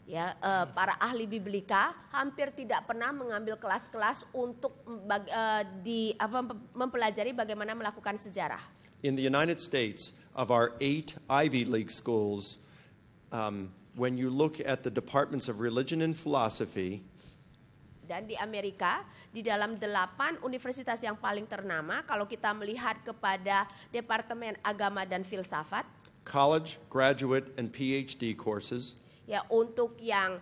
Ya, para ahli biblika hampir tidak pernah mengambil kelas-kelas untuk mempelajari bagaimana melakukan sejarah. In the United States, of our 8 Ivy League schools, when you look at the departments of religion and philosophy, dan di Amerika, di dalam 8 universitas yang paling ternama, kalau kita melihat kepada Departemen Agama dan Filsafat, college, graduate, and PhD courses, ya untuk yang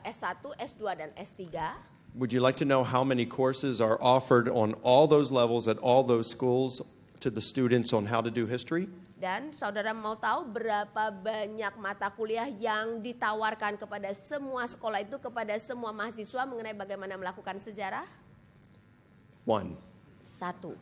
S1, S2 dan S3. would you like to know how many courses are offered on all those levels at all those schools to the students on how to do history? Dan saudara mau tahu berapa banyak mata kuliah yang ditawarkan kepada semua sekolah itu, kepada semua mahasiswa mengenai bagaimana melakukan sejarah? 1. 1.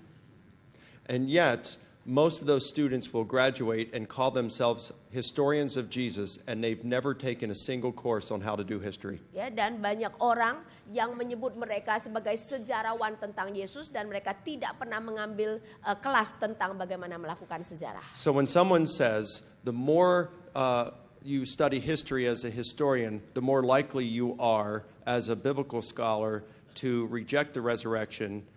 And yet, most of those students will graduate and call themselves historians of Jesus, and they've never taken a single course on how to do history. Ya, dan banyak orang yang menyebut mereka sebagai sejarawan tentang Yesus dan mereka tidak pernah mengambil kelas tentang bagaimana melakukan sejarah. So when someone says, the more you study history as a historian, the more likely you are as a biblical scholar to reject the resurrection,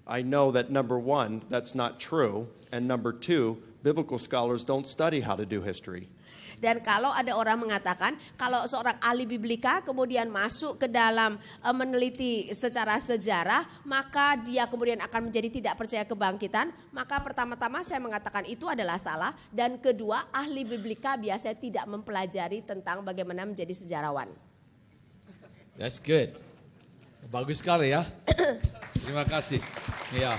I know that number 1, that's not true, and number 2, biblical scholars don't study how to do history. Dan kalau ada orang mengatakan, kalau seorang ahli biblika kemudian masuk ke dalam meneliti secara sejarah, maka dia kemudian akan menjadi tidak percaya kebangkitan, maka pertama-tama saya mengatakan itu adalah salah, dan kedua, ahli biblika biasanya tidak mempelajari tentang bagaimana menjadi sejarawan. That's good. Bagus sekali ya. Terima kasih. Yeah.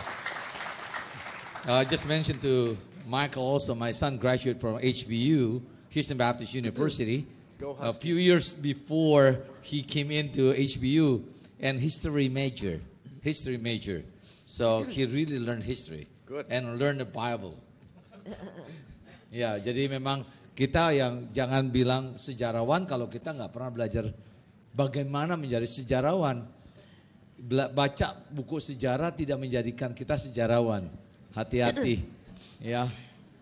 I just mentioned to Michael also, my son graduated from HBU, Houston Baptist University, a few years before he came into HBU, and history major. So he really learned history. Good. And learned the Bible. Ya, jadi memang kita yang jangan bilang sejarawan kalau kita nggak pernah belajar bagaimana menjadi sejarawan. Baca buku sejarah tidak menjadikan kita sejarawan. Hati-hati. Ya.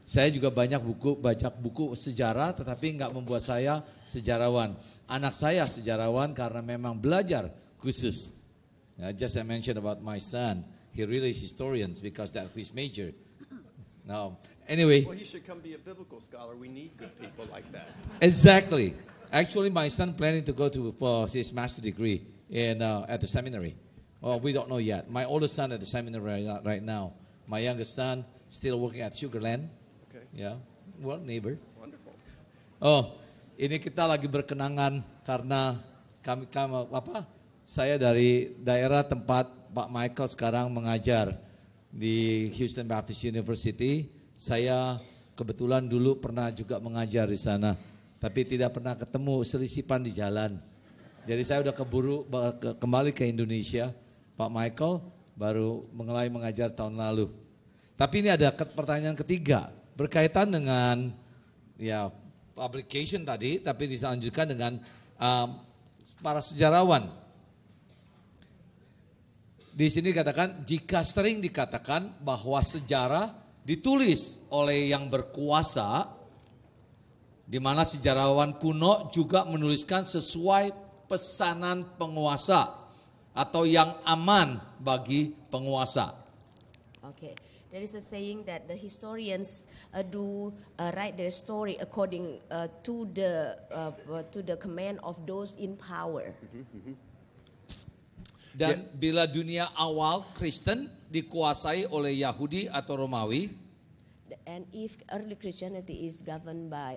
Saya juga banyak baca buku sejarah tetapi enggak membuat saya sejarawan. Anak saya sejarawan karena memang belajar khusus. Just I mentioned about my son. He really is historian because that's his major. Now, anyway. Well, he should come be a biblical scholar. We need good people like that. Exactly. Actually, my son planning to go for his master's degree at the seminary. Well, we don't know yet. My oldest son at the seminary right now. My youngest son still working at Sugarland. Okay. Yeah, well, neighbor. Wonderful. Oh, ini kita lagi berkenangan karena saya dari daerah tempat Pak Michael sekarang mengajar di Houston Baptist University. Saya kebetulan dulu pernah juga mengajar di sana, tapi tidak pernah ketemu selisipan di jalan. Jadi saya udah kembali ke Indonesia. Pak Michael baru mulai mengajar tahun lalu. Tapi ini ada pertanyaan ketiga berkaitan dengan ya publication tadi, tapi dilanjutkan dengan para sejarawan. Di sini dikatakan jika sering dikatakan bahwa sejarah ditulis oleh yang berkuasa, di mana sejarawan kuno juga menuliskan sesuai pesanan penguasa atau yang aman bagi penguasa. Okay, there is a saying that the historians write their story according to the command of those in power. Dan bila dunia awal Kristen dikuasai oleh Yahudi atau Romawi, and if early Christianity is governed by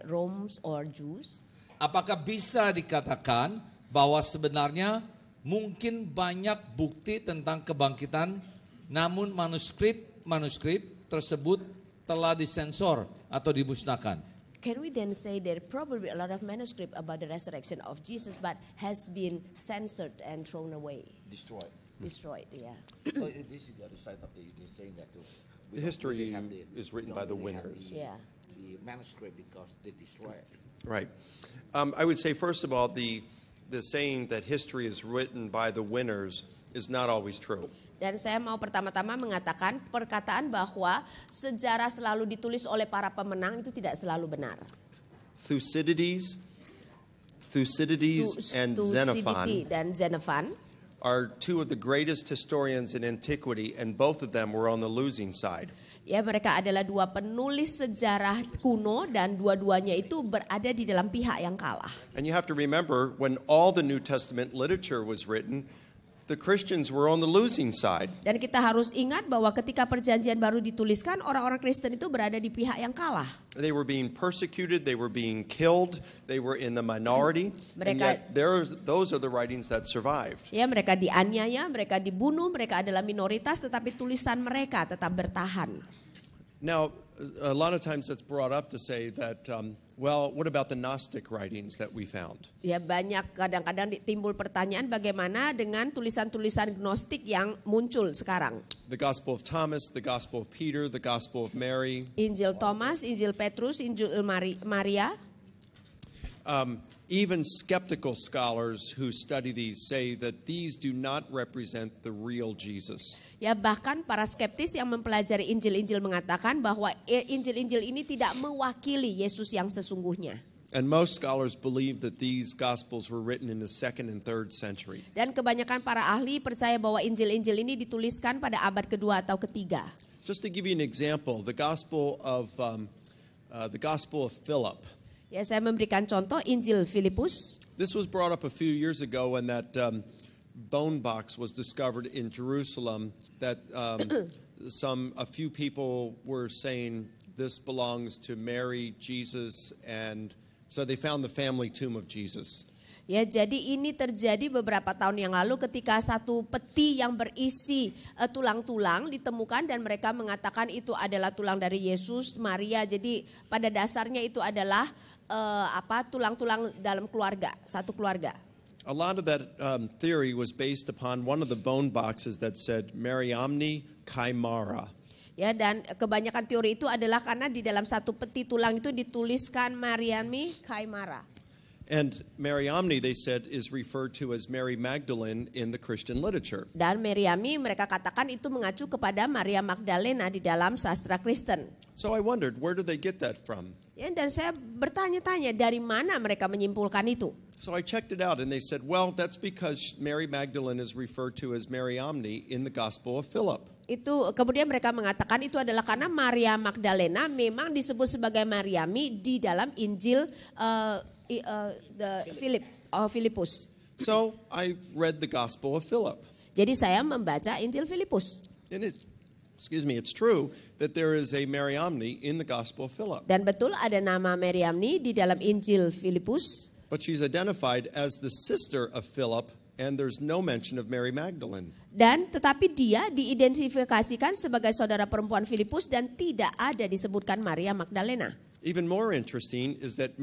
Romans or Jews, apakah bisa dikatakan bahwa sebenarnya mungkin banyak bukti tentang kebangkitan, namun manuskrip tersebut telah disensor atau dimusnahkan? Can we then say there probably a lot of manuscript about the resurrection of Jesus but has been censored and thrown away? Destroyed, yeah. This is the other side of the saying that too. The history is written by the winners. Yeah. The manuscript because they destroy it. Right. I would say, first of all, the saying that history is written by the winners is not always true. Dan saya mau pertama-tama mengatakan perkataan bahwa sejarah selalu ditulis oleh para pemenang itu tidak selalu benar. Thucydides and Xenophon Thucydides dan Xenophon are two of the greatest historians in antiquity, and both of them were on the losing side. Ya, mereka adalah dua penulis sejarah kuno dan dua-duanya itu berada di dalam pihak yang kalah. And you have to remember, when all the New Testament literature was written, the Christians were on the losing side. Dan kita harus ingat bahwa ketika perjanjian baru dituliskan, orang-orang Kristen itu berada di pihak yang kalah. They were being persecuted, they were being killed, they were in the minority, and Mereka- yet those are the writings that survived. Ya, mereka dianiaya, mereka dibunuh, mereka adalah minoritas, tetapi tulisan mereka tetap bertahan. Now, a lot of times it's brought up to say that, well, what about the Gnostic writings that we found? Ya, banyak kadang-kadang timbul pertanyaan bagaimana dengan tulisan-tulisan gnostik yang muncul sekarang. The Gospel of Thomas, the Gospel of Peter, the Gospel of Mary. Injil Thomas, Injil Petrus, Injil Maria. Even skeptical scholars who study these say that these do not represent the real Jesus. Ya, bahkan para skeptis yang mempelajari Injil-Injil mengatakan bahwa Injil-Injil ini tidak mewakili Yesus yang sesungguhnya. And most scholars believe that these Gospels were written in the 2nd and 3rd century. Dan kebanyakan para ahli percaya bahwa Injil-Injil ini dituliskan pada abad kedua atau ketiga. Just to give you an example, the Gospel of Philip. Ya, saya memberikan contoh Injil Filipus. This was brought up a few years ago when that bone box was discovered in Jerusalem. That a few people were saying this belongs to Mary, Jesus, and so they found the family tomb of Jesus. Ya, jadi ini terjadi beberapa tahun yang lalu ketika satu peti yang berisi tulang-tulang ditemukan dan mereka mengatakan itu adalah tulang dari Yesus, Maria. Jadi pada dasarnya itu adalah tulang-tulang dalam keluarga, satu keluarga. A lot of that theory was based upon one of the bone boxes that said Mariamne Kaimara. Ya, dan kebanyakan teori itu adalah karena di dalam satu peti tulang itu dituliskan Mariamne Kaimara. And Mariamne, they said, is referred to as Mary Magdalene in the Christian literature. Dan Mariamne mereka katakan itu mengacu kepada Maria Magdalena di dalam sastra Kristen. So I wondered, where did they get that from? Ya, dan saya bertanya-tanya dari mana mereka menyimpulkan itu. So I checked it out, and they said, well, that's because Mary Magdalene is referred to as Mariamne in the Gospel of Philip. Itu kemudian mereka mengatakan itu adalah karena Maria Magdalena memang disebut sebagai Mariamne di dalam Injil Filipus. So I read the Gospel of Philip. Jadi saya membaca Injil Filipus. And it's true that there is a Mariamne in the Gospel of Philip. Dan betul ada nama Mariamne di dalam Injil Filipus. But she's identified as the sister of Philip, and there's no mention of Mary Magdalene. Dan tetapi dia diidentifikasikan sebagai saudara perempuan Filipus dan tidak ada disebutkan Maria Magdalena. Even more interesting is that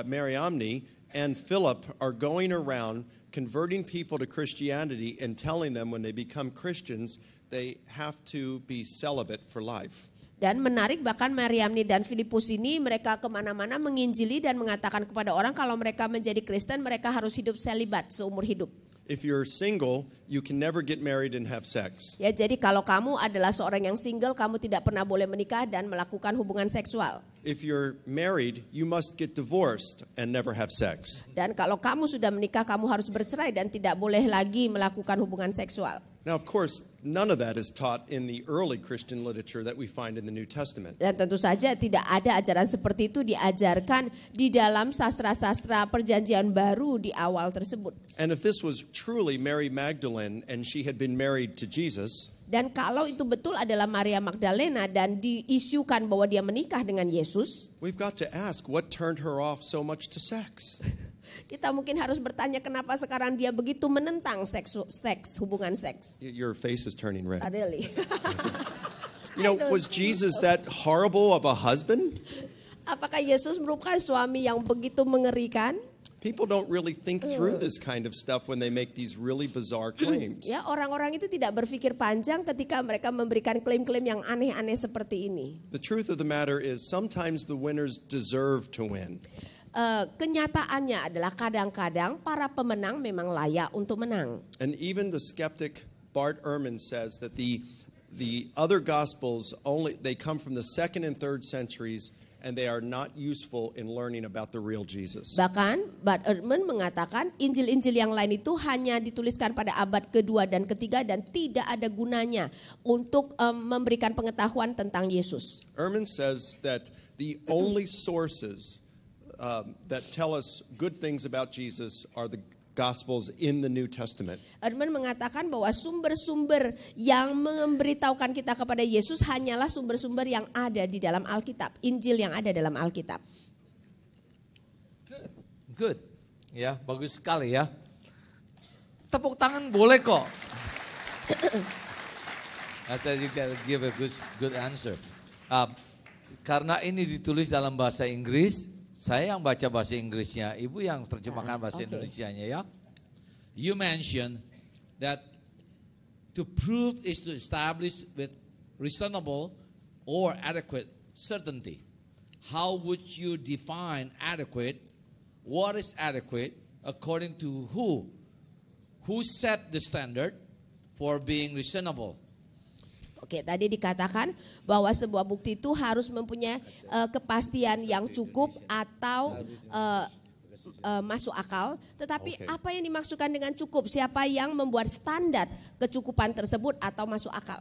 Mariamne and Philip are going around converting people to Christianity and telling them when they become Christians, they have to be celibate for life. Dan menarik, bahkan Mariamne dan Filipus ini mereka kemana-mana menginjili dan mengatakan kepada orang kalau mereka menjadi Kristen mereka harus hidup selibat seumur hidup. If you're single, you can never get married and have sex. Ya, jadi kalau kamu adalah seorang yang single, kamu tidak pernah boleh menikah dan melakukan hubungan seksual. If you're married, you must get divorced and never have sex. Dan kalau kamu sudah menikah, kamu harus bercerai dan tidak boleh lagi melakukan hubungan seksual. Now, of course, none of that is taught in the early Christian literature that we find in the New Testament. Dan tentu saja tidak ada ajaran seperti itu diajarkan di dalam sastra-sastra perjanjian baru di awal tersebut. And if this was truly Mary Magdalene and she had been married to Jesus, dan kalau itu betul adalah Maria Magdalena dan diisukan bahwa dia menikah dengan Yesus, we've got to ask what turned her off so much to sex. Kita mungkin harus bertanya kenapa sekarang dia begitu menentang hubungan seks. Your face is turning red. Really? You know, was Jesus that horrible of a husband? Apakah Yesus merupakan suami yang begitu mengerikan? People don't really think through this kind of stuff when they make these really bizarre claims. Ya, orang-orang itu tidak berpikir panjang ketika mereka memberikan klaim-klaim yang aneh-aneh seperti ini. The truth of the matter is sometimes the winners deserve to win. Kenyataannya adalah kadang-kadang para pemenang memang layak untuk menang. And even the skeptic Bart Ehrman says that the other gospels they come from the 2nd and 3rd centuries, and they are not useful in learning about the real Jesus. Bahkan Bart Ehrman mengatakan Injil-Injil yang lain itu hanya dituliskan pada abad kedua dan ketiga dan tidak ada gunanya untuk memberikan pengetahuan tentang Yesus. Ehrman says that the only sources that tell us good things about Jesus are the Gospels in the New Testament. Ehrman mengatakan bahwa sumber-sumber yang memberitahukan kita kepada Yesus hanyalah sumber-sumber yang ada di dalam Alkitab, Injil yang ada dalam Alkitab. Good. Ya, bagus sekali ya. Tepuk tangan boleh kok. I said you can give a good answer. Karena ini ditulis dalam bahasa Inggris, saya yang baca bahasa Inggrisnya, Ibu yang terjemahkan bahasa Indonesianya ya. You mentioned that to prove is to establish with reasonable or adequate certainty. How would you define adequate? What is adequate according to who? Who set the standard for being reasonable? Oke, tadi dikatakan bahwa sebuah bukti itu harus mempunyai kepastian yang cukup atau masuk akal. Tetapi apa yang dimaksudkan dengan cukup? Siapa yang membuat standar kecukupan tersebut atau masuk akal?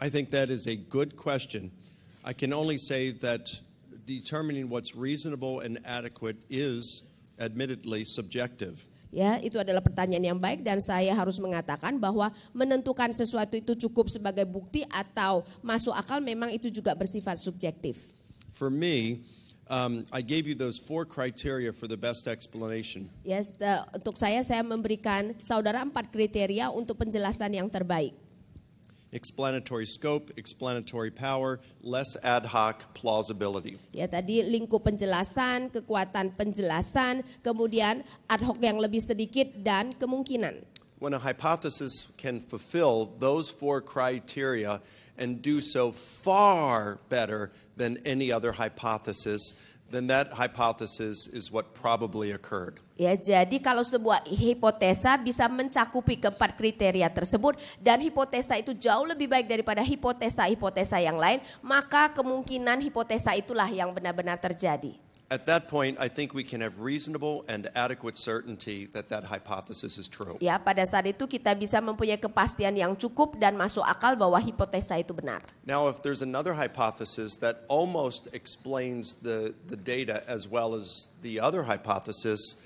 I think that is a good question. I can only say that determining what's reasonable and adequate is admittedly subjective. Ya, itu adalah pertanyaan yang baik dan saya harus mengatakan bahwa menentukan sesuatu itu cukup sebagai bukti atau masuk akal memang itu juga bersifat subjektif. For me, I gave you those 4 criteria for the best explanation. Yes, untuk saya memberikan saudara 4 kriteria untuk penjelasan yang terbaik. Explanatory scope, explanatory power, less ad hoc, plausibility. Ya, tadi lingkup penjelasan, kekuatan penjelasan, kemudian ad hoc yang lebih sedikit dan kemungkinan. When a hypothesis can fulfill those 4 criteria and do so far better than any other hypothesis, then that hypothesis is what probably occurred. Ya, jadi kalau sebuah hipotesa bisa mencakupi keempat kriteria tersebut dan hipotesa itu jauh lebih baik daripada hipotesa-hipotesa yang lain, maka kemungkinan hipotesa itulah yang benar-benar terjadi. At that point, I think we can have reasonable and adequate certainty that that hypothesis is true. Ya, pada saat itu kita bisa mempunyai kepastian yang cukup dan masuk akal bahwa hipotesa itu benar. Now, if there's another hypothesis that almost explains the data as well as the other hypothesis,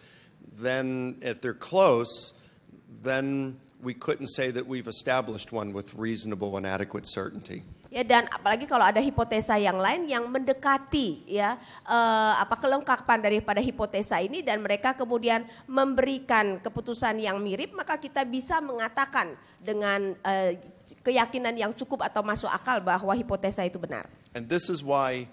then if they're close, then we couldn't say that we've established one with reasonable and adequate certainty. Ya, dan apalagi kalau ada hipotesa yang lain yang mendekati ya kelengkapan daripada hipotesa ini dan mereka kemudian memberikan keputusan yang mirip, maka kita bisa mengatakan dengan keyakinan yang cukup atau masuk akal bahwa hipotesa itu benar. And this is why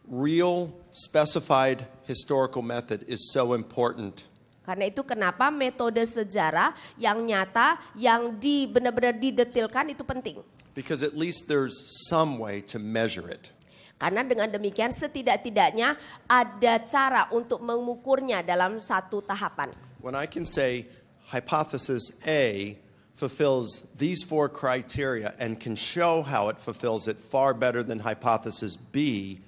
real specified historical method is so important. Karena itu kenapa metode sejarah yang nyata, yang benar-benar didetilkan itu penting. Because at least there's some way to measure it. Karena dengan demikian setidak-tidaknya ada cara untuk mengukurnya dalam satu tahapan. When I can say hypothesis A fulfills these 4 criteria and can show how it fulfills it far better than hypothesis B,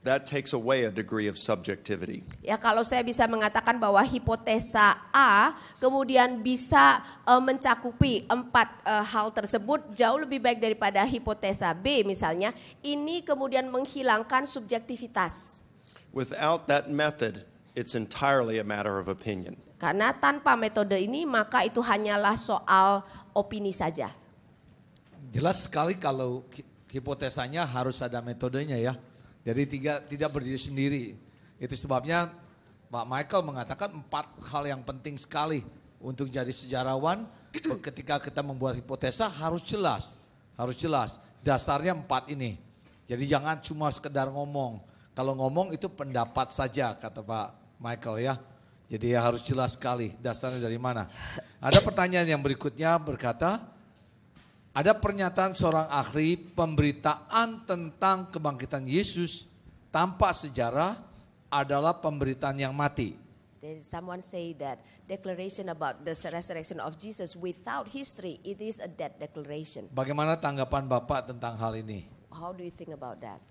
that takes away a degree of subjectivity. Ya, kalau saya bisa mengatakan bahwa hipotesa A kemudian bisa mencakupi 4 hal tersebut jauh lebih baik daripada hipotesa B misalnya, ini kemudian menghilangkan subjektivitas. Without that method, it's entirely a matter of opinion. Karena tanpa metode ini maka itu hanyalah soal opini saja. Jelas sekali kalau hipotesanya harus ada metodenya ya. Jadi tidak berdiri sendiri. Itu sebabnya Pak Michael mengatakan 4 hal yang penting sekali untuk jadi sejarawan. Ketika kita membuat hipotesa harus jelas. Dasarnya 4 ini. Jadi jangan cuma sekedar ngomong. Kalau ngomong itu pendapat saja kata Pak Michael ya. Jadi harus jelas sekali dasarnya dari mana. Ada pertanyaan yang berikutnya berkata, ada pernyataan seorang ahli pemberitaan tentang kebangkitan Yesus tanpa sejarah adalah pemberitaan yang mati. Someone say that declaration about the resurrection of Jesus without history, it is a dead declaration. Bagaimana tanggapan Bapak tentang hal ini? How do you think about that?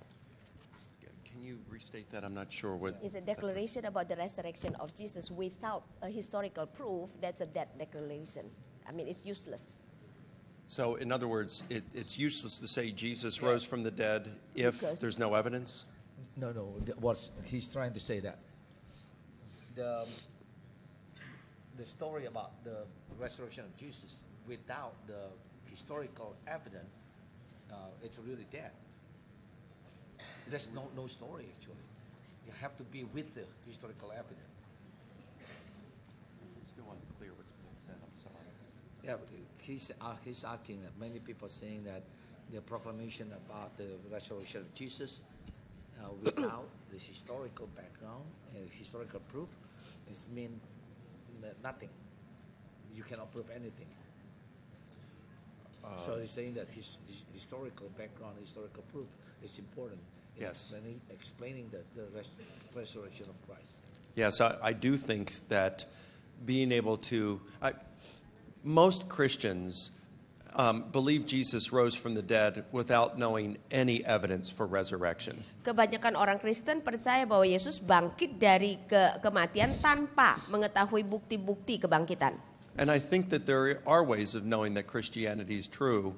Can you restate that? I'm not sure what. It's a declaration about the resurrection of Jesus without a historical proof. That's a dead declaration. I mean, it's useless. So, in other words, it's useless to say Jesus rose from the dead if Because- there's no evidence? No. He's trying to say that the story about the resurrection of Jesus without the historical evidence, it's really dead. There's no story actually. You have to be with the historical evidence. Still unclear what's being said. I'm sorry. Yeah, but he's asking that many people saying that the proclamation about the resurrection of Jesus without the historical background and historical proof is mean nothing. You cannot prove anything. So he's saying that his historical background, historical proof is important in Yes. explaining the resurrection of Christ. Yes, I do think that being able to. Most Christians believe Jesus rose from the dead without knowing any evidence for resurrection. Kebanyakan orang Kristen percaya bahwa Yesus bangkit dari kematian tanpa mengetahui bukti-bukti kebangkitan. And I think that there are ways of knowing that Christianity is true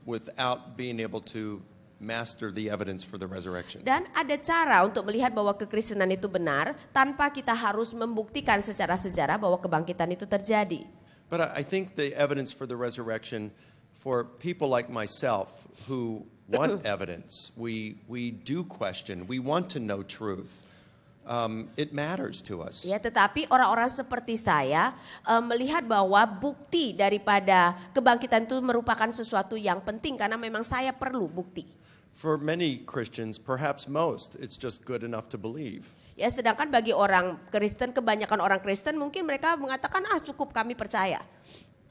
without being able to master the evidence for the resurrection. Dan ada cara untuk melihat bahwa kekristenan itu benar tanpa kita harus membuktikan secara sejarah bahwa kebangkitan itu terjadi. But I think the evidence for the resurrection for people like myself who want evidence, we do question, we want to know truth. It matters to us. Ya, tetapi orang-orang seperti saya melihat bahwa bukti daripada kebangkitan itu merupakan sesuatu yang penting karena memang saya perlu bukti. For many Christians, perhaps most, it's just good enough to believe. Ya, sedangkan bagi orang Kristen, kebanyakan orang Kristen mungkin mereka mengatakan cukup kami percaya.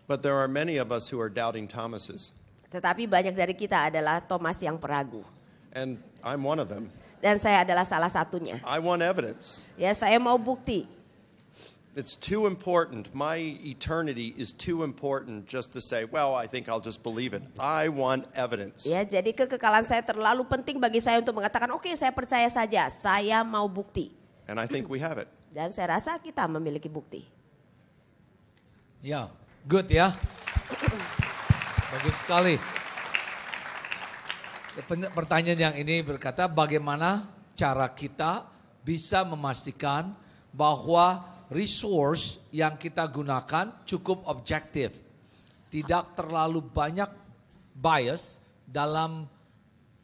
But there are many of us who are doubting Thomases. Tetapi banyak dari kita adalah Thomas yang peragu. And I'm one of them. Dan saya adalah salah satunya. I want evidence. Ya, saya mau bukti. It's too important. My eternity is too important just to say, well, I think I'll just believe it. I want evidence. Ya, jadi kekekalan saya terlalu penting bagi saya untuk mengatakan, oke, saya percaya saja, saya mau bukti. And I think we have it. Dan saya rasa kita memiliki bukti. Ya, good ya. Bagus sekali. Pertanyaan yang ini berkata, bagaimana cara kita bisa memastikan bahwa resource yang kita gunakan cukup objektif. Tidak terlalu banyak bias dalam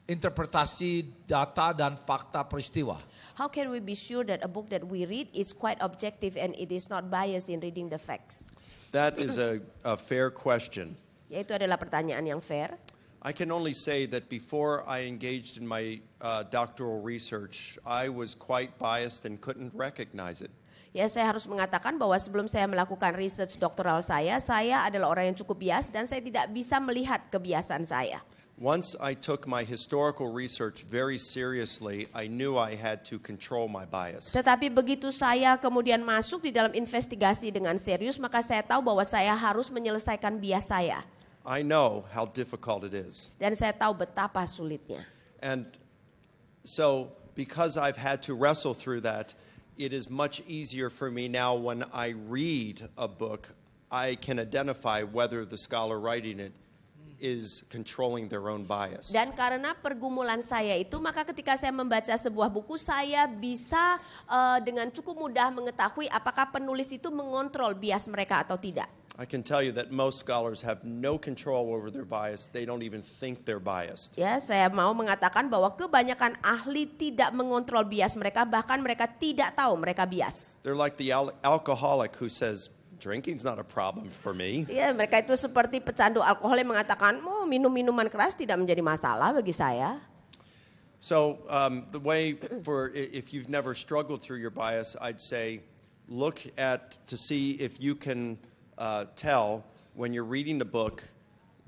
interpretasi data dan fakta peristiwa. How can we be sure that a book that we read is quite objective and it is not biased in reading the facts? That is a fair question. Ya, itu adalah pertanyaan yang fair. I can only say that before I engaged in my doctoral research, I was quite biased and couldn't recognize it. Ya, saya harus mengatakan bahwa sebelum saya melakukan research doktoral saya adalah orang yang cukup bias dan saya tidak bisa melihat kebiasaan saya. Once I took my historical research very seriously, I knew I had to control my bias. Tetapi begitu saya kemudian masuk di dalam investigasi dengan serius, maka saya tahu bahwa saya harus menyelesaikan bias saya. I know how difficult it is. Dan saya tahu betapa sulitnya. And so, because I've had to wrestle through that, it is much easier for me now when I read a book, I can identify whether the scholar writing it is controlling their own bias. Dan karena pergumulan saya itu, maka ketika saya membaca sebuah buku, saya bisa dengan cukup mudah mengetahui apakah penulis itu mengontrol bias mereka atau tidak. I can tell you that most scholars have no control over their bias. They don't even think they're biased. Ya, saya mau mengatakan bahwa kebanyakan ahli tidak mengontrol bias mereka, bahkan mereka tidak tahu mereka bias. They're like the alcoholic who says, drinking's not a problem for me. Ya, mereka itu seperti pecandu alkohol yang mengatakan, minum minuman keras tidak menjadi masalah bagi saya. So the way for, if you've never struggled through your bias, I'd say look to see if you can tell when you're reading the book,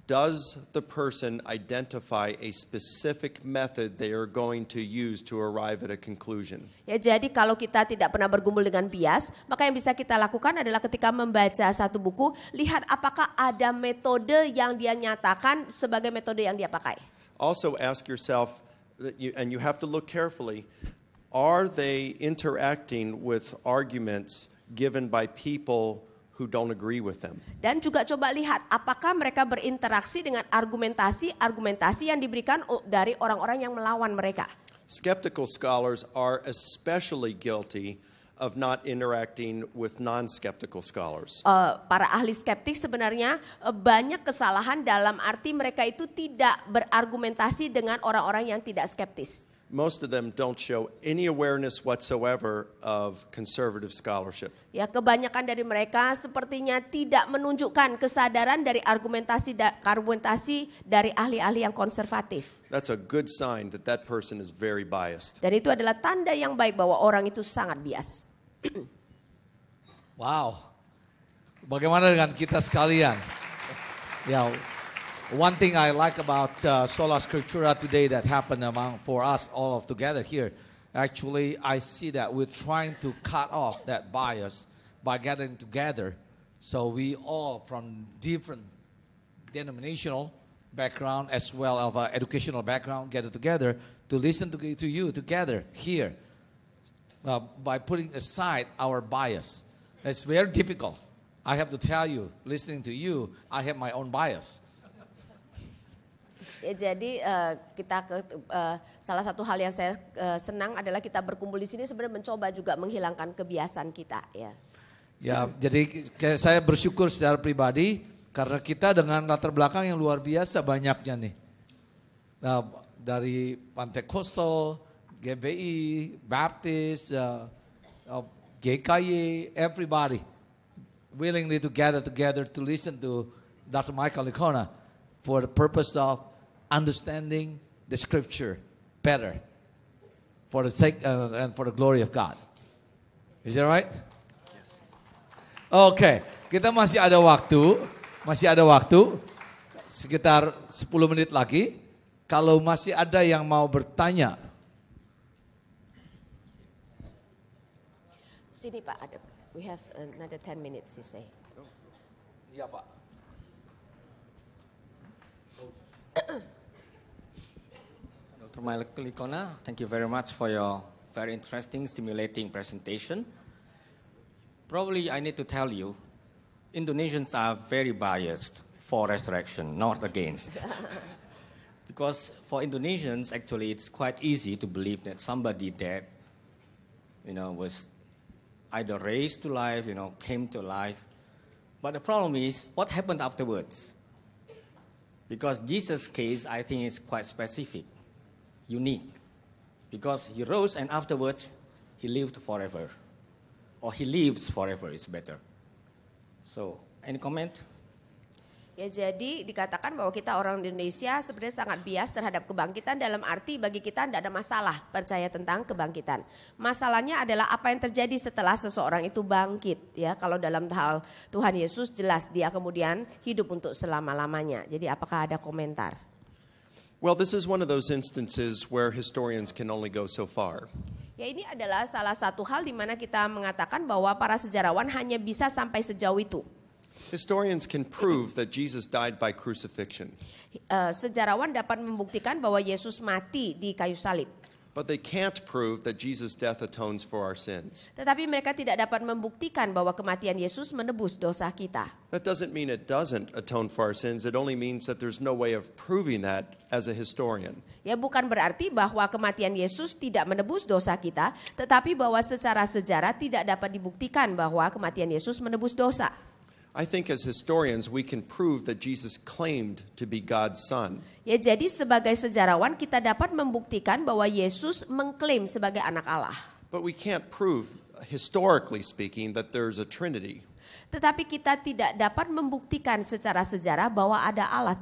does the person identify a specific method they are going to use to arrive at a conclusion? Ya, jadi kalau kita tidak pernah bergumul dengan bias, maka yang bisa kita lakukan adalah ketika membaca satu buku, lihat apakah ada metode yang dia nyatakan sebagai metode yang dia pakai. Also ask yourself, and you have to look carefully, are they interacting with arguments given by people who don't agree with them? Dan juga coba lihat apakah mereka berinteraksi dengan argumentasi yang diberikan dari orang-orang yang melawan mereka. Skeptical scholars are especially guilty of not interacting with non-skeptical scholars. Para ahli skeptik sebenarnya banyak kesalahan dalam arti mereka itu tidak berargumentasi dengan orang-orang yang tidak skeptis. Most of them don't show any awareness whatsoever of conservative scholarship. Ya, kebanyakan dari mereka sepertinya tidak menunjukkan kesadaran dari argumentasi dari ahli-ahli yang konservatif. That's a good sign that that person is very biased. Dan itu adalah tanda yang baik bahwa orang itu sangat bias. Wow. Bagaimana dengan kita sekalian? Ya, one thing I like about Sola Scriptura today that happened for us all together here, actually I see that we're trying to cut off that bias by gathering together. So we all from different denominational background as well as educational background gather together to listen to you together here by putting aside our bias. It's very difficult. I have to tell you, listening to you, I have my own bias. Ya, jadi salah satu hal yang saya senang adalah kita berkumpul di sini sebenarnya mencoba juga menghilangkan kebiasaan kita, ya. Ya, jadi saya bersyukur secara pribadi karena kita dengan latar belakang yang luar biasa banyaknya nih. Nah, dari Pentecostal, GBI, Baptist, GKY, everybody willingly to gather together to listen to Dr. Michael Licona for the purpose of understanding the scripture better for the sake and for the glory of God. Is that right? Yes. Okay, kita masih ada waktu sekitar 10 menit lagi. Kalau masih ada yang mau bertanya. Sini Pak, ada. We have another 10 minutes, you say. Iya Pak. Dr. Michael Licona, thank you very much for your very interesting, stimulating presentation. Probably I need to tell you, Indonesians are very biased for resurrection, not against. Because for Indonesians, actually, it's quite easy to believe that somebody dead, was either raised to life, came to life. But the problem is, what happened afterwards? Because Jesus' case, I think, is quite specific, unique. Because he rose and afterwards, he lived forever. Or he lives forever, it's better. So, any comment? Ya, jadi dikatakan bahwa kita orang Indonesia sebenarnya sangat bias terhadap kebangkitan dalam arti bagi kita tidak ada masalah percaya tentang kebangkitan. Masalahnya adalah apa yang terjadi setelah seseorang itu bangkit. Ya, kalau dalam hal Tuhan Yesus jelas dia kemudian hidup untuk selama-lamanya. Jadi apakah ada komentar? Well, this is one of those instances where historians can only go so far. Ya, ini adalah salah satu hal di mana kita mengatakan bahwa para sejarawan hanya bisa sampai sejauh itu. Historians can prove that Jesus died by crucifixion. Sejarawan dapat membuktikan bahwa Yesus mati di kayu salib. But they can't prove that Jesus' death atones for our sins. Tetapi mereka tidak dapat membuktikan bahwa kematian Yesus menebus dosa kita. That doesn't mean it doesn't atone for our sins. It only means that there's no way of proving that as a historian. Ya, bukan berarti bahwa kematian Yesus tidak menebus dosa kita, tetapi bahwa secara sejarah tidak dapat dibuktikan bahwa kematian Yesus menebus dosa. I think as historians we can prove that Jesus claimed to be God's son. Ya, jadi sebagai sejarawan kita dapat membuktikan bahwa Yesus mengklaim sebagai anak Allah. But we can't prove, historically speaking, that there's a Trinity. Tetapi kita tidak dapat membuktikan secara sejarah bahwa ada Allah.